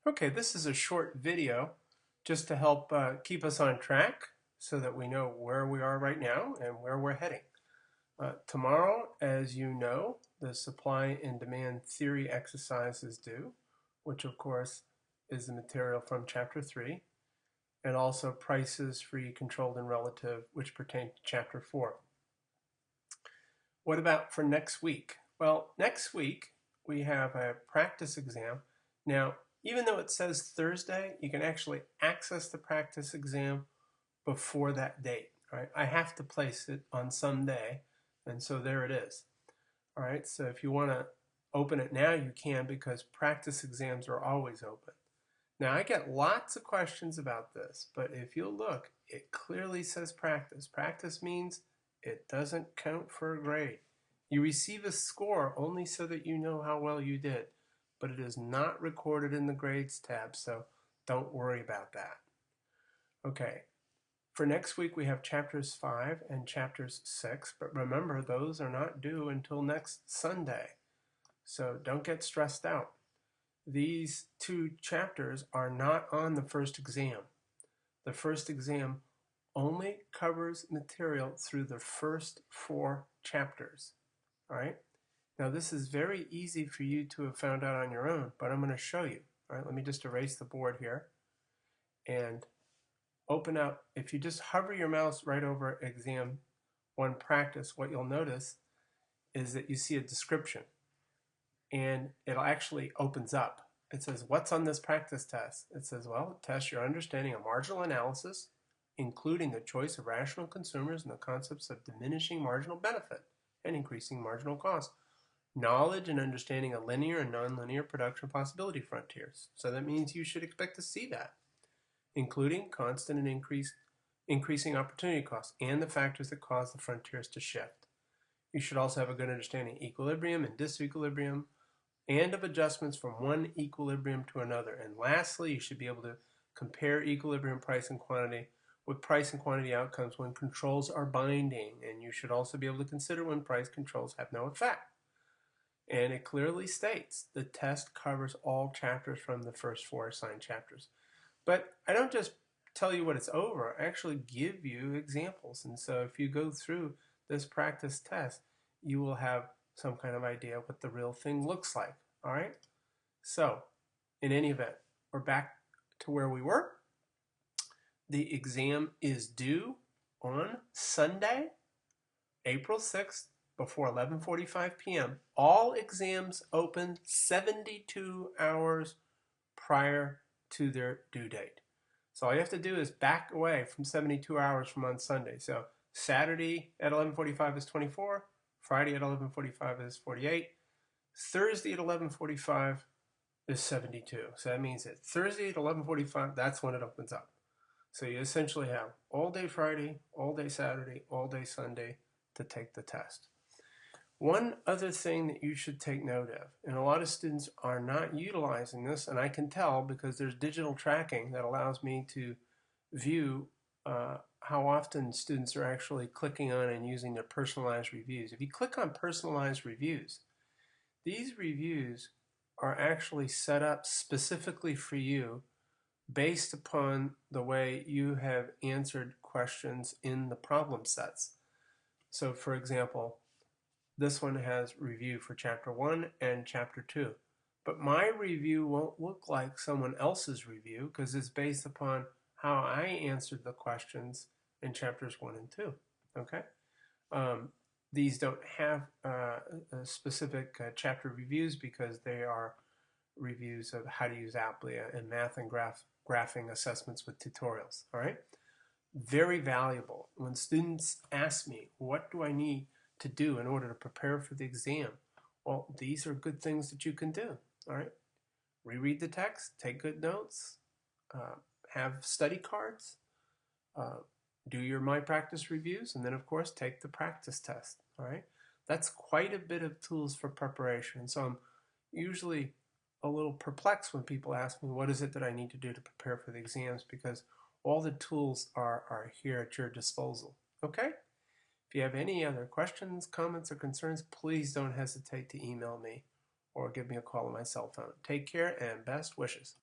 Okay, this is a short video just to help keep us on track so that we know where we are right now and where we're heading. Tomorrow, as you know, the supply and demand theory exercise is due, which of course is the material from Chapter 3, and also prices, free, controlled, and relative, which pertain to Chapter 4. What about for next week? Well, next week we have a practice exam. Now, even though it says Thursday, you can actually access the practice exam before that date. Right? I have to place it on some day, and so there it is. All right, so if you want to open it now, you can, because practice exams are always open. Now, I get lots of questions about this, but if you look, it clearly says practice. Practice means it doesn't count for a grade. You receive a score only so that you know how well you did, but it is not recorded in the grades tab, so don't worry about that. Okay, for next week we have chapters 5 and chapters 6, but remember those are not due until next Sunday, so don't get stressed out. These two chapters are not on the first exam. The first exam only covers material through the first 4 chapters. All right. Now this is very easy for you to have found out on your own, but I'm going to show you. All right. Let me just erase the board here and open up. If you just hover your mouse right over exam 1 practice, what you'll notice is that you see a description, and it actually opens up. It says, what's on this practice test? It says, well, it tests your understanding of marginal analysis, including the choice of rational consumers and the concepts of diminishing marginal benefit and increasing marginal cost, knowledge and understanding of linear and nonlinear production possibility frontiers. So that means you should expect to see that, including constant and increasing opportunity costs and the factors that cause the frontiers to shift. You should also have a good understanding of equilibrium and disequilibrium, and of adjustments from one equilibrium to another. And lastly, you should be able to compare equilibrium price and quantity with price and quantity outcomes when controls are binding. And you should also be able to consider when price controls have no effect. And it clearly states the test covers all chapters from the first 4 assigned chapters. But I don't just tell you what it's over, I actually give you examples. And so if you go through this practice test, you will have some kind of idea what the real thing looks like. All right? So, in any event, we're back to where we were. The exam is due on Sunday, April 6th, before 11:45 p.m. All exams open 72 hours prior to their due date. So all you have to do is back away from 72 hours from on Sunday. So Saturday at 11:45 is 24, Friday at 11:45 is 48, Thursday at 11:45 is 72. So that means that Thursday at 11:45, that's when it opens up. So you essentially have all day Friday, all day Saturday, all day Sunday to take the test. One other thing that you should take note of, and a lot of students are not utilizing this, and I can tell because there's digital tracking that allows me to view how often students are actually clicking on and using their personalized reviews. If you click on personalized reviews, these reviews are actually set up specifically for you based upon the way you have answered questions in the problem sets. So for example, this one has review for chapter 1 and chapter 2. But my review won't look like someone else's review because it's based upon how I answered the questions in chapters 1 and 2. Okay? These don't have specific chapter reviews because they are reviews of how to use Applia and math and graphing assessments with tutorials. All right? Very valuable. When students ask me, what do I need to do in order to prepare for the exam? Well, these are good things that you can do. All right? Reread the text, take good notes, have study cards, do your My Practice reviews, and then of course take the practice test. All right? That's quite a bit of tools for preparation. So I'm usually a little perplexed when people ask me, what is it that I need to do to prepare for the exams? Because all the tools are here at your disposal. Okay? If you have any other questions, comments, or concerns, please don't hesitate to email me or give me a call on my cell phone. Take care and best wishes.